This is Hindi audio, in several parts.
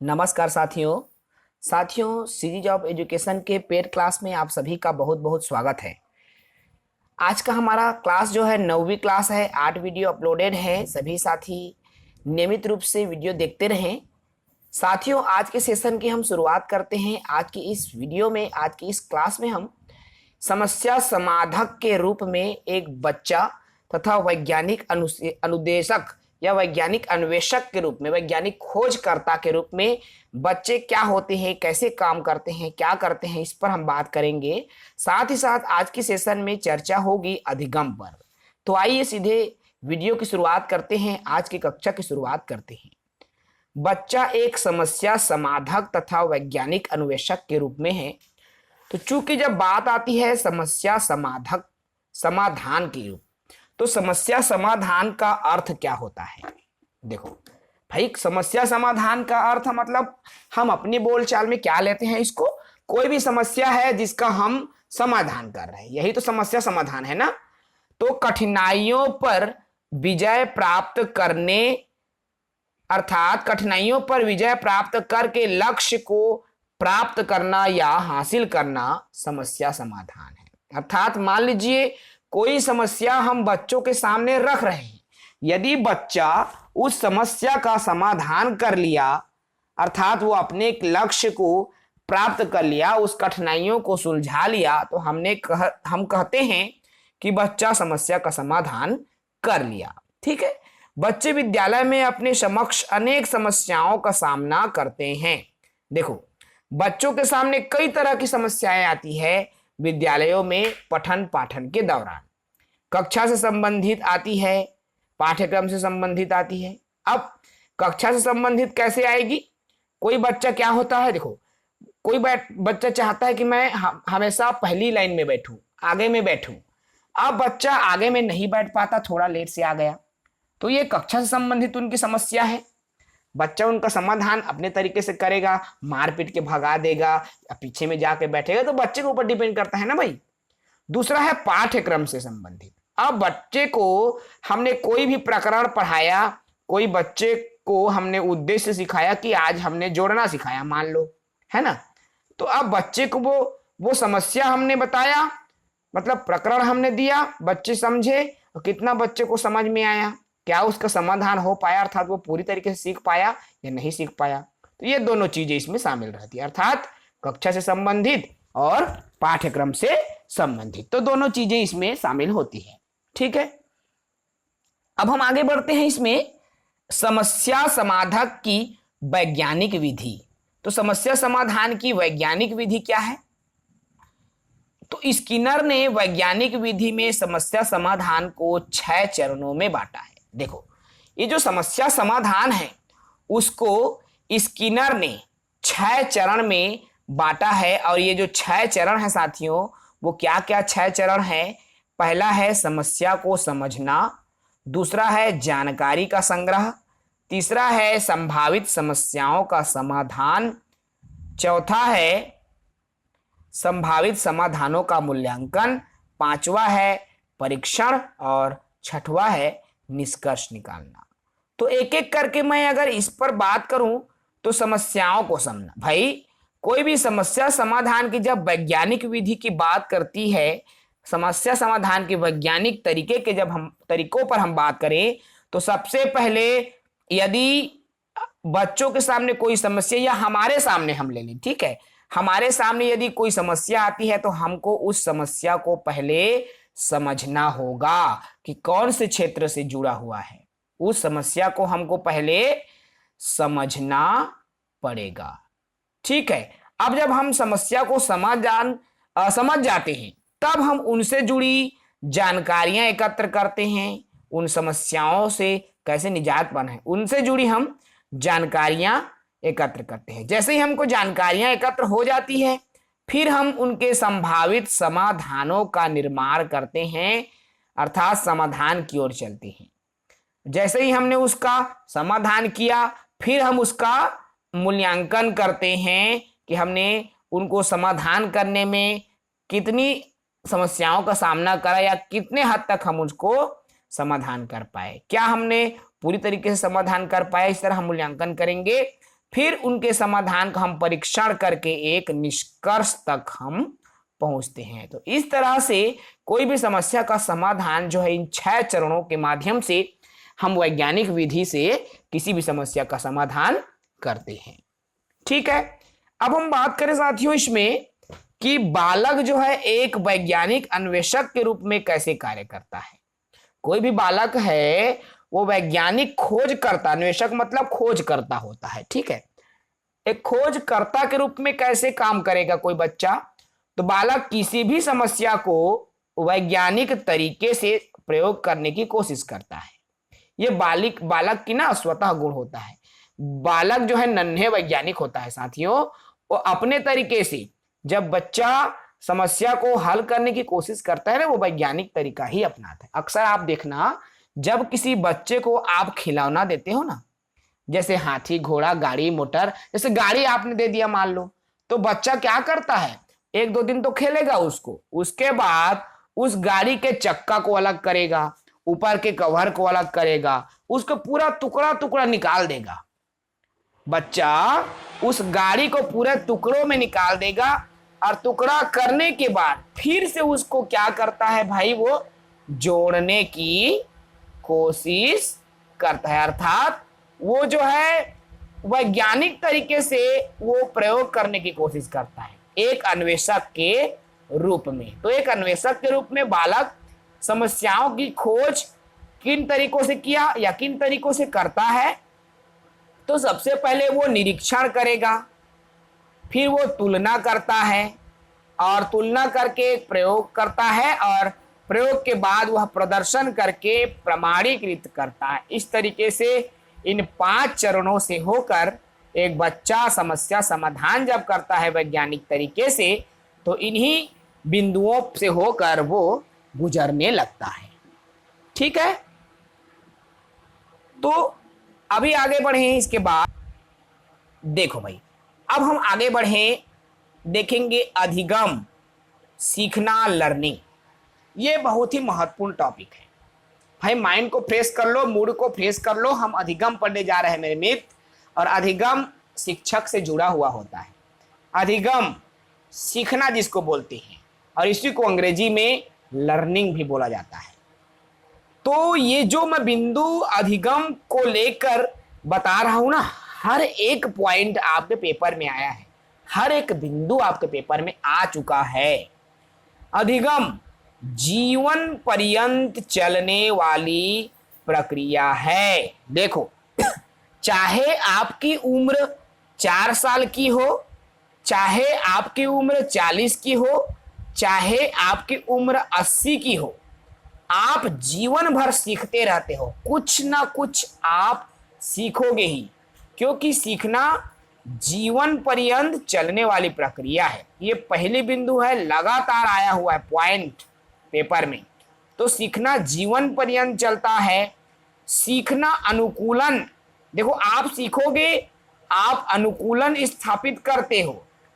नमस्कार साथियों सीरीज ऑफ एजुकेशन के पेड क्लास में आप सभी का बहुत बहुत स्वागत है। आज का हमारा क्लास जो है 9वीं क्लास है। 8 वीडियो अपलोडेड है। सभी साथी नियमित रूप से वीडियो देखते रहें। साथियों, आज के सेशन की हम शुरुआत करते हैं। आज की इस वीडियो में, आज की इस क्लास में हम समस्या समाधाक के रूप में एक बच्चा तथा वैज्ञानिक अनुदेशक या वैज्ञानिक अन्वेषक के रूप में, वैज्ञानिक खोजकर्ता के रूप में बच्चे क्या होते हैं, कैसे काम करते हैं, क्या करते हैं, इस पर हम बात करेंगे। साथ ही साथ आज की सेशन में चर्चा होगी अधिगम पर। तो आइए सीधे वीडियो की शुरुआत करते हैं, आज की कक्षा की शुरुआत करते हैं। बच्चा एक समस्या समाधाक तथा वैज्ञानिक अन्वेषक के रूप में है। तो चूंकि जब बात आती है समस्या समाधाक समाधान की रूप, तो समस्या समाधान का अर्थ क्या होता है? देखो भाई, समस्या समाधान का अर्थ मतलब हम अपनी बोलचाल में क्या लेते हैं इसको, कोई भी समस्या है जिसका हम समाधान कर रहे हैं, यही तो समस्या समाधान है ना। तो कठिनाइयों पर विजय प्राप्त करने, अर्थात कठिनाइयों पर विजय प्राप्त करके लक्ष्य को प्राप्त करना या हासिल करना समस्या समाधान है। अर्थात मान लीजिए कोई समस्या हम बच्चों के सामने रख रहे हैं, यदि बच्चा उस समस्या का समाधान कर लिया, अर्थात वो अपने लक्ष्य को प्राप्त कर लिया, उस कठिनाइयों को सुलझा लिया, तो हम कहते हैं कि बच्चा समस्या का समाधान कर लिया। ठीक है। बच्चे विद्यालय में अपने समक्ष अनेक समस्याओं का सामना करते हैं। देखो, बच्चों के सामने कई तरह की समस्याएं आती है विद्यालयों में पठन पाठन के दौरान। कक्षा से संबंधित आती है, पाठ्यक्रम से संबंधित आती है। अब कक्षा से संबंधित कैसे आएगी? कोई बच्चा क्या होता है, देखो, कोई बच्चा चाहता है कि मैं हमेशा पहली लाइन में बैठूं, आगे में बैठूं। अब बच्चा आगे में नहीं बैठ पाता, थोड़ा लेट से आ गया, तो ये कक्षा से संबंधित उनकी समस्या है। बच्चा उनका समाधान अपने तरीके से करेगा, मार पीट के भगा देगा या पीछे में जाके बैठेगा, तो बच्चे के ऊपर डिपेंड करता है ना भाई। दूसरा है पाठ्यक्रम से संबंधित। अब बच्चे को हमने कोई भी प्रकरण पढ़ाया, कोई बच्चे को हमने उद्देश्य सिखाया कि आज हमने जोड़ना सिखाया, मान लो, है ना। तो अब बच्चे को वो समस्या हमने बताया, मतलब प्रकरण हमने दिया, बच्चे समझे, और कितना बच्चे को समझ में आया, क्या उसका समाधान हो पाया, अर्थात वो पूरी तरीके से सीख पाया या नहीं सीख पाया। तो ये दोनों चीजें इसमें शामिल रहती है, अर्थात कक्षा से संबंधित और पाठ्यक्रम से संबंधित, तो दोनों चीजें इसमें शामिल होती है। ठीक है। अब हम आगे बढ़ते हैं इसमें समस्या समाधान की वैज्ञानिक विधि। तो समस्या समाधान की वैज्ञानिक विधि क्या है? तो स्किनर ने वैज्ञानिक विधि में समस्या समाधान को 6 चरणों में बांटा है। देखो, ये जो समस्या समाधान है उसको स्किनर ने 6 चरण में बांटा है। और ये जो 6 चरण है साथियों, वो क्या क्या 6 चरण है? पहला है समस्या को समझना, दूसरा है जानकारी का संग्रह, तीसरा है संभावित समस्याओं का समाधान, चौथा है संभावित समाधानों का मूल्यांकन, पांचवा है परीक्षण, और छठवां है निष्कर्ष निकालना। तो एक एक करके मैं अगर इस पर बात करूं तो समस्याओं को समझना, भाई कोई भी समस्या समाधान की जब वैज्ञानिक विधि की बात करती है, समस्या समाधान के वैज्ञानिक तरीके के जब हम तरीकों पर हम बात करें, तो सबसे पहले यदि बच्चों के सामने कोई समस्या, या हमारे सामने हम ले लें, ठीक है, हमारे सामने यदि कोई समस्या आती है तो हमको उस समस्या को पहले समझना होगा कि कौन से क्षेत्र से जुड़ा हुआ है। उस समस्या को हमको पहले समझना पड़ेगा। ठीक है। अब जब हम समस्या को समझ जाते हैं, तब हम उनसे जुड़ी जानकारियां एकत्र करते हैं। उन समस्याओं से कैसे निजात पाना है, उनसे जुड़ी हम जानकारियां एकत्र करते हैं। जैसे ही हमको जानकारियां एकत्र हो जाती है, फिर हम उनके संभावित समाधानों का निर्माण करते हैं, अर्थात समाधान की ओर चलते हैं। जैसे ही हमने उसका समाधान किया, फिर हम उसका मूल्यांकन करते हैं कि हमने उनको समाधान करने में कितनी समस्याओं का सामना करा या कितने हद तक हम उसको समाधान कर पाए, क्या हमने पूरी तरीके से समाधान कर पाए, इस तरह हम मूल्यांकन करेंगे। फिर उनके समाधान का हम परीक्षण करके एक निष्कर्ष तक हम पहुंचते हैं। तो इस तरह से कोई भी समस्या का समाधान जो है इन 6 चरणों के माध्यम से हम वैज्ञानिक विधि से किसी भी समस्या का समाधान करते हैं। ठीक है, अब हम बात करें साथियों इसमें कि बालक जो है एक वैज्ञानिक अन्वेषक के रूप में कैसे कार्य करता है। कोई भी बालक है वो वैज्ञानिक खोजकर्ता, अन्वेषक मतलब खोजकर्ता होता है। ठीक है, एक खोजकर्ता के रूप में कैसे काम करेगा कोई बच्चा, तो बालक किसी भी समस्या को वैज्ञानिक तरीके से प्रयोग करने की कोशिश करता है। ये बालक की ना स्वतः गुण होता है। बालक जो है नन्हे वैज्ञानिक होता है साथियों। वो अपने तरीके से जब बच्चा समस्या को हल करने की कोशिश करता है ना, वो वैज्ञानिक तरीका ही अपनाता है। अक्सर आप देखना, जब किसी बच्चे को आप खिलौना देते हो ना, जैसे हाथी, घोड़ा, गाड़ी, मोटर, जैसे गाड़ी आपने दे दिया मान लो, तो बच्चा क्या करता है, 1-2 दिन तो खेलेगा उसको, उसके बाद उस गाड़ी के चक्का को अलग करेगा, ऊपर के कवर को अलग करेगा, उसको पूरा टुकड़ा टुकड़ा निकाल देगा। बच्चा उस गाड़ी को पूरे टुकड़ों में निकाल देगा और टुकड़ा करने के बाद फिर से उसको क्या करता है भाई, वो जोड़ने की कोशिश करता है। अर्थात वो जो है वैज्ञानिक तरीके से वो प्रयोग करने की कोशिश करता है एक अन्वेषक के रूप में। तो एक अन्वेषक के रूप में बालक समस्याओं की खोज किन तरीकों से किया या किन तरीकों से करता है, तो सबसे पहले वो निरीक्षण करेगा, फिर वो तुलना करता है और तुलना करके प्रयोग करता है और प्रयोग के बाद वह प्रदर्शन करके प्रमाणीकृत करता है। इस तरीके से इन 5 चरणों से होकर एक बच्चा समस्या समाधान जब करता है वैज्ञानिक तरीके से, तो इन्हीं बिंदुओं से होकर वो गुजरने लगता है। ठीक है, तो अभी आगे बढ़े। इसके बाद देखो भाई, अब हम आगे बढ़े, देखेंगे अधिगम, सीखना, लर्निंग। ये बहुत ही महत्वपूर्ण टॉपिक है भाई। माइंड को फ्रेश कर लो, मूड को फ्रेश कर लो। हम अधिगम पढ़ने जा रहे हैं मेरे मित्र, और अधिगम शिक्षक से जुड़ा हुआ होता है। अधिगम सीखना जिसको बोलते हैं, और इसी को अंग्रेजी में लर्निंग भी बोला जाता है। तो ये जो मैं बिंदु अधिगम को लेकर बता रहा हूं ना, हर एक पॉइंट आपके पेपर में आया है, हर एक बिंदु आपके पेपर में आ चुका है। अधिगम जीवन पर्यंत चलने वाली प्रक्रिया है। देखो, चाहे आपकी उम्र 4 साल की हो, चाहे आपकी उम्र 40 की हो, चाहे आपकी उम्र 80 की हो, आप जीवन भर सीखते रहते हो। कुछ ना कुछ आप सीखोगे ही, क्योंकि सीखना जीवन पर्यंत चलने वाली प्रक्रिया है। ये पहली बिंदु है, लगातार आया हुआ है पॉइंट पेपर में। तो सीखना जीवन पर्यंत चलता है। सीखना अनुकूलन, देखो आप सीखोगे, आप अनुकूलन स्थापित करते हो,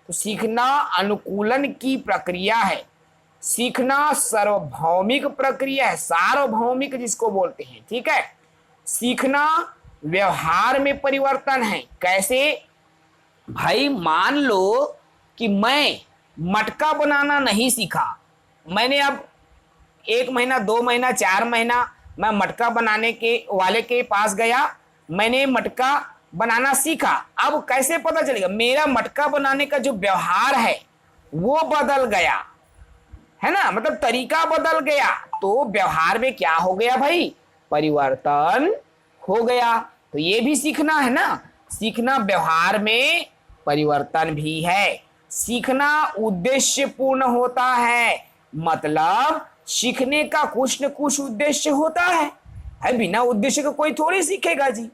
तो सीखना अनुकूलन की प्रक्रिया है। सीखना सार्वभौमिक प्रक्रिया है, सार्वभौमिक जिसको बोलते हैं। ठीक है, सीखना व्यवहार में परिवर्तन है। कैसे भाई, मान लो कि मैं मटका बनाना नहीं सीखा, मैंने अब 1 महीना, 2 महीना, 4 महीना मैं मटका बनाने के वाले के पास गया, मैंने मटका बनाना सीखा। अब कैसे पता चलेगा, मेरा मटका बनाने का जो व्यवहार है वो बदल गया है ना, मतलब तरीका बदल गया, तो व्यवहार में क्या हो गया भाई, परिवर्तन हो गया। तो ये भी सीखना है ना। सीखना व्यवहार में परिवर्तन भी है। सीखना उद्देश्यपूर्ण होता है, मतलब सीखने का कुछ न कुछ उद्देश्य होता है। बिना उद्देश्य का कोई थोड़ी सीखेगा जी।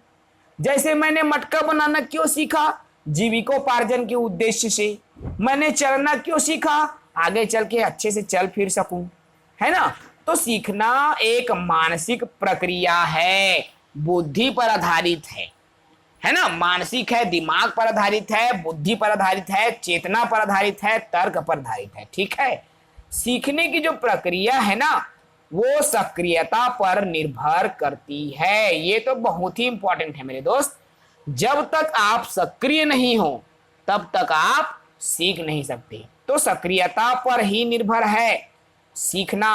जैसे मैंने मटका बनाना क्यों सीखा, जीविकोपार्जन के उद्देश्य से। मैंने चलना क्यों सीखा, आगे चल के अच्छे से चल फिर सकूं, है ना। तो सीखना एक मानसिक प्रक्रिया है, बुद्धि पर आधारित है ना। मानसिक है, दिमाग पर आधारित है, बुद्धि पर आधारित है, चेतना पर आधारित है, तर्क पर आधारित है। ठीक है, सीखने की जो प्रक्रिया है ना, वो सक्रियता पर निर्भर करती है। ये तो बहुत ही इंपॉर्टेंट है मेरे दोस्त। जब तक आप सक्रिय नहीं हो तब तक आप सीख नहीं सकते। तो सक्रियता पर ही निर्भर है सीखना।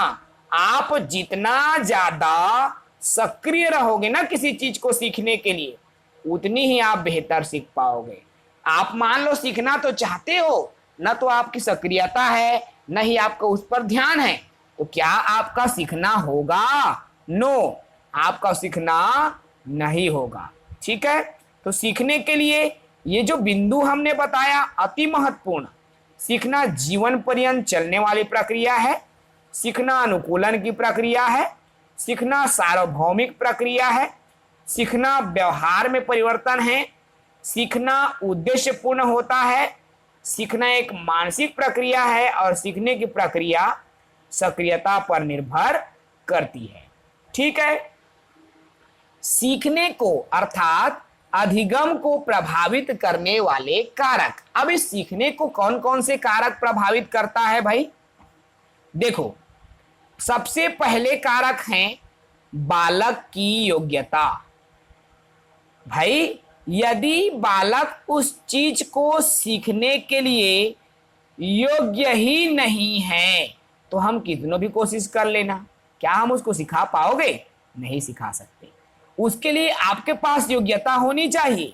आप जितना ज्यादा सक्रिय रहोगे ना किसी चीज को सीखने के लिए, उतनी ही आप बेहतर सीख पाओगे। आप मान लो सीखना तो चाहते हो, न तो आपकी सक्रियता है न ही आपका उस पर ध्यान है, तो क्या आपका सीखना होगा? नो, आपका सीखना नहीं होगा। ठीक है, तो सीखने के लिए ये जो बिंदु हमने बताया अति महत्वपूर्ण। सीखना जीवन पर्यंत चलने वाली प्रक्रिया है, सीखना अनुकूलन की प्रक्रिया है, सीखना सार्वभौमिक प्रक्रिया है, सीखना व्यवहार में परिवर्तन है, सीखना उद्देश्यपूर्ण होता है, सीखना एक मानसिक प्रक्रिया है और सीखने की प्रक्रिया सक्रियता पर निर्भर करती है। ठीक है, सीखने को अर्थात अधिगम को प्रभावित करने वाले कारक। अब इस सीखने को कौन कौन से कारक प्रभावित करता है भाई? देखो, सबसे पहले कारक हैं बालक की योग्यता। भाई, यदि बालक उस चीज को सीखने के लिए योग्य ही नहीं है तो हम कितनों भी कोशिश कर लेना, क्या हम उसको सिखा पाओगे? नहीं सिखा सकते। उसके लिए आपके पास योग्यता होनी चाहिए।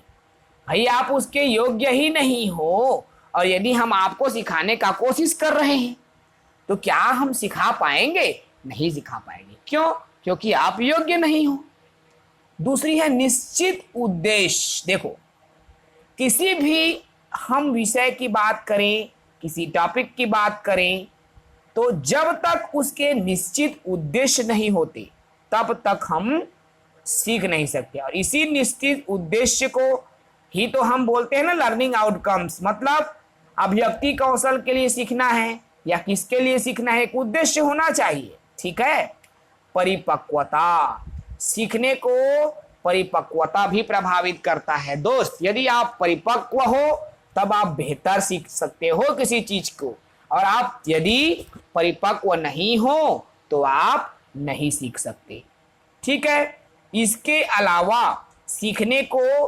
भाई, आप उसके योग्य ही नहीं हो और यदि हम आपको सिखाने का कोशिश कर रहे हैं तो क्या हम सिखा पाएंगे? नहीं सिखा पाएंगे। क्यों? क्योंकि आप योग्य नहीं हो। दूसरी है निश्चित उद्देश्य। देखो, किसी भी हम विषय की बात करें, किसी टॉपिक की बात करें, तो जब तक उसके निश्चित उद्देश्य नहीं होते तब तक हम सीख नहीं सकते। और इसी निश्चित उद्देश्य को ही तो हम बोलते हैं ना लर्निंग आउटकम्स। मतलब अभिव्यक्ति कौशल के लिए सीखना है या किसके लिए सीखना है, एक उद्देश्य होना चाहिए। ठीक है, परिपक्वता। सीखने को परिपक्वता भी प्रभावित करता है। दोस्त, यदि आप परिपक्व हो तब आप बेहतर सीख सकते हो किसी चीज को, और आप यदि परिपक्व नहीं हो तो आप नहीं सीख सकते। ठीक है, इसके अलावा सीखने को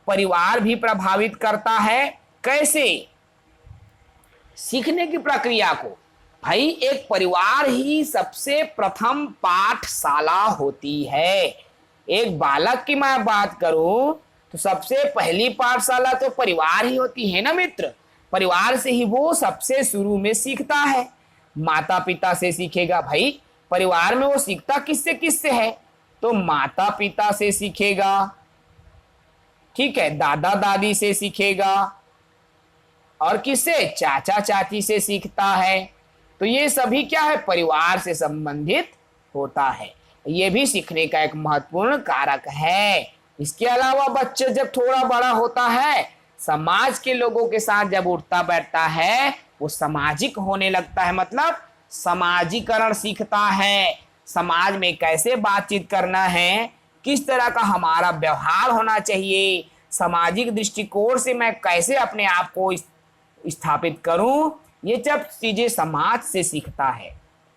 परिवार भी प्रभावित करता है। कैसे? सीखने की प्रक्रिया को भाई एक परिवार ही सबसे प्रथम पाठशाला होती है। एक बालक की मैं बात करूं तो सबसे पहली पाठशाला तो परिवार ही होती है ना मित्र। परिवार से ही वो सबसे शुरू में सीखता है। माता पिता से सीखेगा। भाई, परिवार में वो सीखता किससे किससे है? तो माता पिता से सीखेगा, ठीक है, दादा दादी से सीखेगा, और किससे? चाचा चाची से सीखता है। तो ये सभी क्या है? परिवार से संबंधित होता है। ये भी सीखने का एक महत्वपूर्ण कारक है। इसके अलावा बच्चे जब थोड़ा बड़ा होता है, समाज के लोगों के साथ जब उठता बैठता है, वो सामाजिक होने लगता है। मतलब समाजीकरण सीखता है। समाज में कैसे बातचीत करना है, किस तरह का हमारा व्यवहार होना चाहिए, सामाजिक दृष्टिकोण से मैं कैसे अपने आप को स्थापित करूं, ये सब चीजें समाज से सीखता है।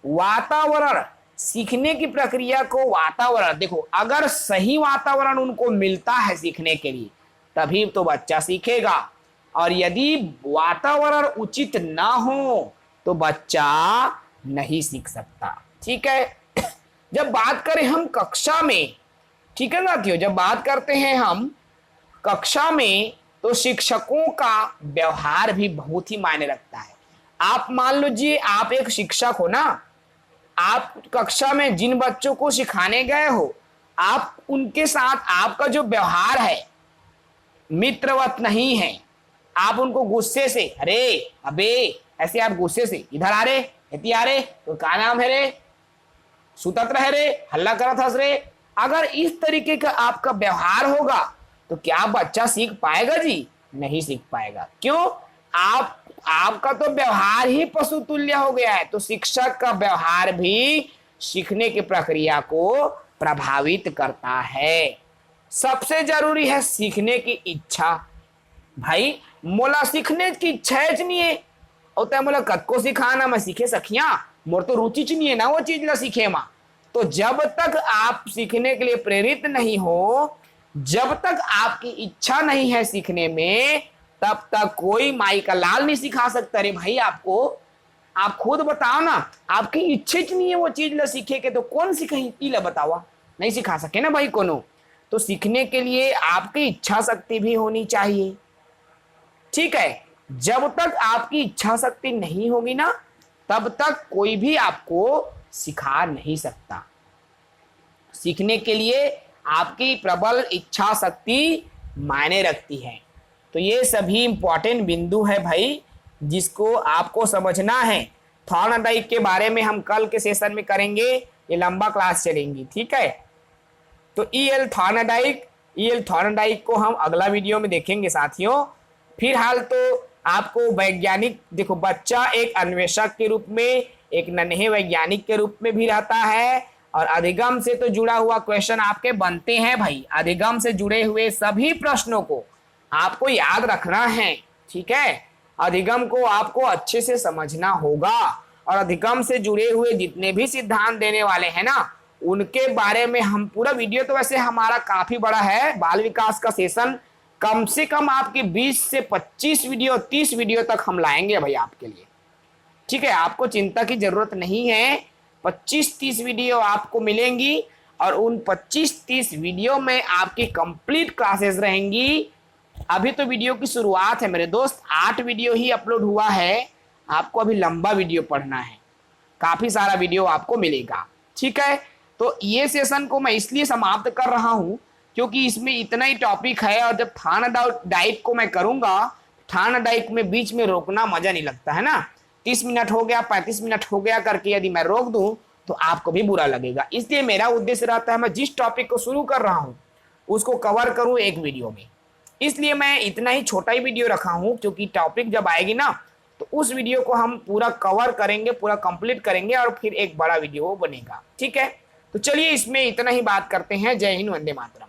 वातावरण, सीखने की प्रक्रिया को वातावरण, देखो अगर सही वातावरण उनको मिलता है सीखने के लिए तभी तो बच्चा सीखेगा, और यदि वातावरण उचित ना हो तो बच्चा नहीं सीख सकता। ठीक है, जब बात करें हम कक्षा में, ठीक है साथियों, जब बात करते हैं हम कक्षा में तो शिक्षकों का व्यवहार भी बहुत ही मायने रखता है। आप मान लीजिए आप एक शिक्षक हो ना, आप कक्षा में जिन बच्चों को सिखाने गए हो, आप उनके साथ आपका जो व्यवहार है मित्रवत नहीं है। आप उनको गुस्से से, अरे अबे, ऐसे आप गुस्से से इधर आ रे, इतनी आ रे, तो क्या नाम है रे, सुतत रहे रे, हल्ला करत हंस रे, अगर इस तरीके का आपका व्यवहार होगा तो क्या बच्चा सीख पाएगा जी? नहीं सीख पाएगा। क्यों? आपका तो व्यवहार ही पशु तुल्य हो गया है। तो शिक्षक का व्यवहार भी सीखने की प्रक्रिया को प्रभावित करता है। सबसे जरूरी है सीखने की इच्छा। भाई, मोला सीखने की इच्छा है नहीं है, और मोला कद को सिखाना मैं सीखे सखिया, मोर तो रुचि च नहीं है ना वो चीज ला सीखे मां। तो जब तक आप सीखने के लिए प्रेरित नहीं हो जब तक आपकी इच्छा नहीं है सीखने में, तब तक कोई माई का लाल नहीं सिखा सकता। अरे भाई आपको, आप खुद बताओ ना, आपकी इच्छा ही नहीं है वो चीज ला सीखे के, तो कौन सिखाई ला बतावा, नहीं सिखा सके ना भाई कोनो। तो सीखने के लिए आपकी इच्छा शक्ति भी होनी चाहिए, ठीक है। जब तक आपकी इच्छा शक्ति नहीं होगी ना, तब तक कोई भी आपको सिखा नहीं सकता। सीखने के लिए आपकी प्रबल इच्छा शक्ति मायने रखती है। तो ये सभी इंपॉर्टेंट बिंदु है भाई, जिसको आपको समझना है। थॉर्नडाइक के बारे में हम कल के सेशन में करेंगे, ये लंबा क्लास चलेंगी, ठीक है। तो ईएल थॉर्नडाइक को हम अगला वीडियो में देखेंगे साथियों। फिलहाल तो आपको वैज्ञानिक, देखो बच्चा एक अन्वेषक के रूप में, एक नन्हे वैज्ञानिक के रूप में भी रहता है, और अधिगम से तो जुड़ा हुआ क्वेश्चन आपके बनते हैं भाई। अधिगम से जुड़े हुए सभी प्रश्नों को आपको याद रखना है, ठीक है। अधिगम को आपको अच्छे से समझना होगा, और अधिगम से जुड़े हुए जितने भी सिद्धांत देने वाले हैं ना, उनके बारे में हम पूरा वीडियो, तो वैसे हमारा काफी बड़ा है बाल विकास का सेशन, कम से कम आपकी 20 से 25 वीडियो, 30 वीडियो तक हम लाएंगे भाई आपके लिए, ठीक है। आपको चिंता की जरूरत नहीं है, 25-30 वीडियो आपको मिलेंगी, और उन 25-30 वीडियो में आपकी कंप्लीट क्लासेस रहेंगी। अभी तो वीडियो की शुरुआत है मेरे दोस्त, 8 वीडियो ही अपलोड हुआ है, आपको अभी लंबा वीडियो पढ़ना है, काफी सारा वीडियो आपको मिलेगा, ठीक है। तो ये सेशन को मैं इसलिए समाप्त कर रहा हूं क्योंकि इसमें इतना ही टॉपिक है, और जब थॉर्नडाइक को मैं करूंगा, थॉर्नडाइक में बीच में रोकना मजा नहीं लगता है ना। 30 मिनट हो गया, 35 मिनट हो गया करके यदि मैं रोक दूं तो आपको भी बुरा लगेगा। इसलिए मेरा उद्देश्य रहता है मैं जिस टॉपिक को शुरू कर रहा हूं उसको कवर करूं एक वीडियो में। इसलिए मैं इतना ही छोटा ही वीडियो रखा हूं, क्योंकि टॉपिक जब आएगी ना तो उस वीडियो को हम पूरा कवर करेंगे, पूरा कंप्लीट करेंगे, और फिर एक बड़ा वीडियो बनेगा, ठीक है। तो चलिए इसमें इतना ही बात करते हैं। जय हिंद, वंदे मातरम।